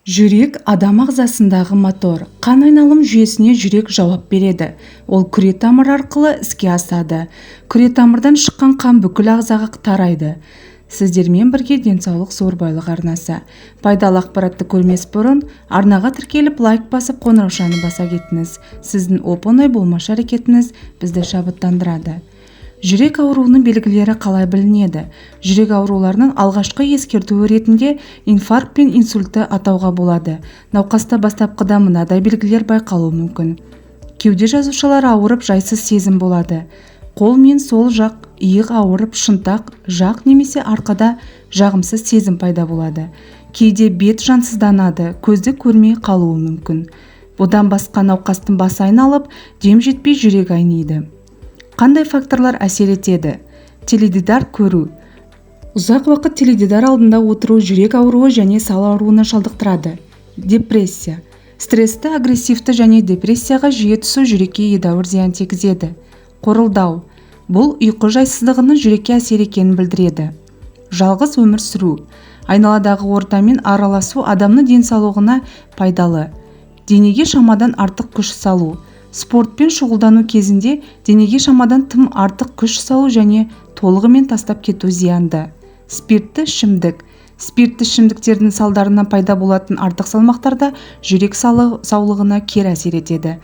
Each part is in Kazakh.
Жүрек адам ағзасындағы мотор. Қан айналым жүйесіне жүрек жауап береді. Ол күре тамыр арқылы іске асады. Күре тамырдан шыққан қан бүкіл ағзаға тарайды. Сіздермен бірге денсаулық зор байлық арнасы. Пайдалы ақпаратты көрмес бұрын арнаға тіркеліп лайк басып қоңыраушаны баса кетіңіз. Сіздің оп-оңай болмашы әрекетіңіз бізді шабыттандырады. Жүрек ауруының белгілері қалай білінеді? Жүрек ауруларының алғашқы ескертуі ретінде инфаркт пен инсультты атауға болады. Науқаста бастапқыда мынадай белгілер байқалуы мүмкін. Кеуде жасушалары ауырып, жайсыз сезім болады. Қол мен сол жақ иық ауырып, шынтақ жақ немесе арқада жағымсыз сезім пайда болады. Кейде бет жансызданады, көзді көрмей қалуы мүмкін. Бұдан басқа науқастың басы айналып, дем жетпей жүрек айниды. Қандай факторлар әсер етеді? Теледидар көру. Ұзақ уақыт теледидар алдында отыру жүрек ауруы және сал ауруына шалдықтырады. Депрессия. Стрессті, агрессивті және депрессияға жиі түсу жүрекке едәуір зиян тигізеді. Қорылдау. Бұл ұйқы жайсыздығының жүрекке әсер екенін білдіреді. Жалғыз өмір сүру. Айналадағы ортамен араласу адамның денсаулығына пайдалы. Денеге шамадан артық күш салу. Спортпен шұғылдану кезінде денеге шамадан тым артық күш салу және толығымен тастап кету зиянды. Спиртті ішімдік. Спиртті ішімдіктердің салдарынан пайда болатын артық салмақтарда жүрек саулығына кері әсер етеді.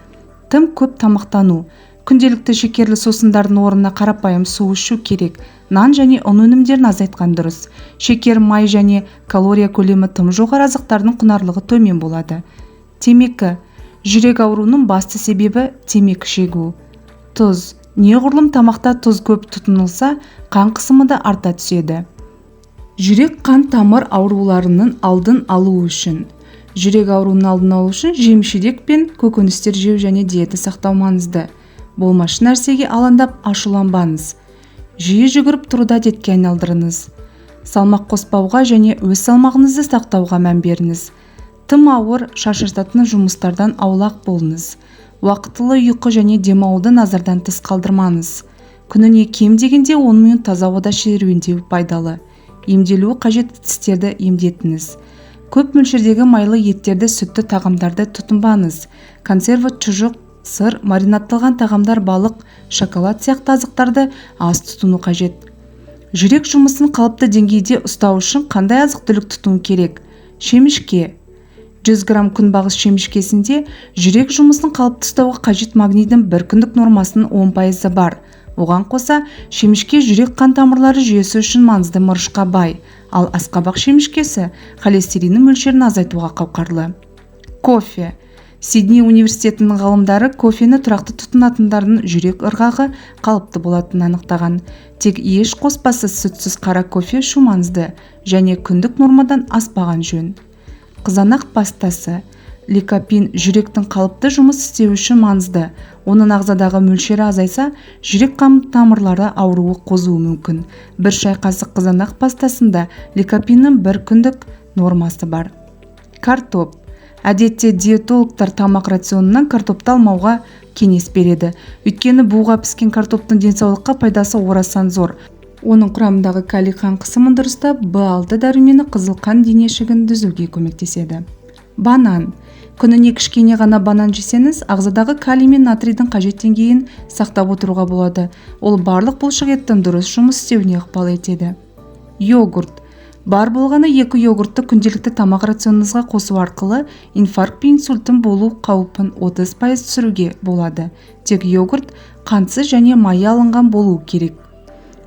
Тым көп тамақтану. Күнделікті шекерлі сусындардың орнына қарапайым су ішу керек. Нан және ұн өнімдерін азайтқан дұрыс. Шекер, май және калория көлемі тым жоғары азықтардың құнарлығы төмен болады. Темекі. Жүрек ауруының басты себебі темекі шегу. Тұз. Неғұрлым тамақта тұз көп тұтынылса, қан қысымы да арта түседі. Жүрек қан тамыр ауруларының алдын алу үшін. Жүрек ауруының алдын алу үшін жеміс-жидек пен көкөністер жеу және диета сақтау маңызды. Болмашы нәрсеге алаңдап ашуланбаңыз. Жиі жүгіріп тұруды әдетке айналдырыңыз. Салмақ қоспауға және өз салмағыңызды сақтауға мән беріңіз. Тым ауыр, шаршататын жұмыстардан аулақ болыңыз. Уақытылы ұйқы және демалуды назардан тыс қалдырмаңыз. Күніне кем дегенде 10 минут таза ауада серуендеу пайдалы. Емделуі қажет тістерді емдетіңіз. Көп мөлшердегі майлы еттерді, сүтті тағамдарды тұтынбаңыз. Консерва, шұжық, сыр, маринатталған тағамдар, балық, шоколад сияқты азықтарды аз тұтыну қажет. Жүрек жұмысын қалыпты деңгейде ұстау үшін қандай азық-түлік тұтыну керек? Шемішке. 100 грамм күнбағыс шемішкесінде жүрек жұмысын қалыпты ұстауға қажет магнийдің бір күндік нормасының 10% бар. Оған қоса, шемішке жүрек қан тамырлары жүйесі үшін маңызды мырышқа бай, ал асқабақ шемішкесі холестериннің мөлшерін азайтуға қауқарлы. Кофе. Сидней университетінің ғалымдары кофені тұрақты тұтынатындардың жүрек ырғағы қалыпты болатынын анықтаған. Тек еш қоспасыз сүтсіз қара кофе ішу маңызды және күндік нормадан аспаған жөн. Қызанақ пастасы. Ликопин жүректің қалыпты жұмыс істеуі үшін маңызды. Оның ағзадағы мөлшері азайса, жүрек қан тамырлары ауруы қозуы мүмкін. Бір шай қасық қызанақ пастасында ликопиннің бір күндік нормасы бар. Картоп. Әдетте диетологтар тамақ рационынан картопты алмауға кеңес береді. Өйткені буға піскен картоптың денсаулыққа пайдасы орасан зор. Оның құрамындағы калий қан қысымын дұрыстап, В6 дәрумені қызыл қан денешігін түзуге көмектеседі. Банан. Күніне кішкене ғана банан жесеңіз, ағзадағы калий мен натрийдің қажет деңгейін сақтап отыруға болады. Ол барлық бұлшық еттің дұрыс жұмыс істеуіне ықпал етеді. Йогурт. Бар болғаны 2 йогуртты күнделікті тамақ рационыңызға қосу арқылы инфаркт пен инсульттың болу қаупін 30% түсіруге болады. Тек йогурт қантсыз және майы алынған болуы керек.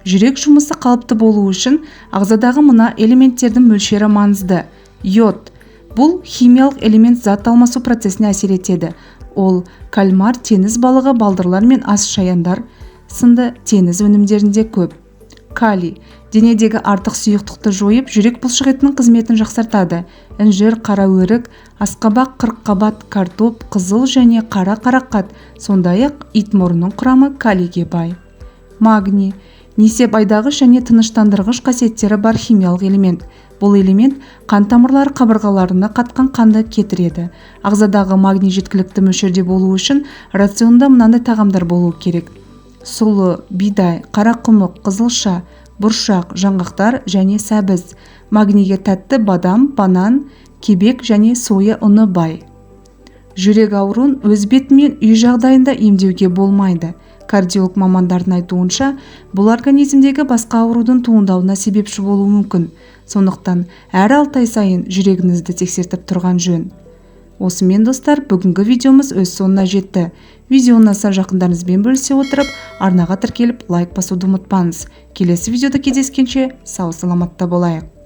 Жүрек жұмысы қалыпты болу үшін ағзадағы мына элементтердің мөлшері маңызды. Йод. Бұл химиялық элемент зат алмасу процесіне әсер етеді. Ол кальмар, теңіз балығы, балдырлар мен ас шаяндар сынды теңіз өнімдерінде көп. Калий. Денедегі артық сұйықтықты жойып, жүрек бұлшық етінің қызметін жақсартады. Інжір, қара өрік, асқабақ, қырыққабат, картоп, қызыл және қара қарақат, сондай-ақ итмұрынның құрамы калийге бай. Магний. Несеп айдағыш және тыныштандырғыш қасиеттері бар химиялық элемент. Бұл элемент қан тамырлары қабырғаларына қатқан қанды кетіреді. Ағзадағы магний жеткілікті мөлшерде болу үшін рационда мынандай тағамдар болуы керек. Сұлы, бидай, қарақұмық, қызылша, бұршақ, жаңғақтар және сәбіз. Магнийге тәтті бадам, банан, кебек және соя ұны бай. Жүрек ауруын өз бетімен үй жағдайында емдеуге болмайды. Кардиолог мамандардың айтуынша, бұл организмдегі басқа аурудың туындауына себепші болуы мүмкін. Сондықтан әр 6 ай сайын жүрегіңізді тексертіп тұрған жөн. Осымен достар, бүгінгі видеомыз өз соңына жетті. Видеоны аса жақындарыңызбен бөлісе отырып, арнаға тіркеліп лайк басуды ұмытпаңыз. Келесі видеода кездескенше сау саламатта болайық.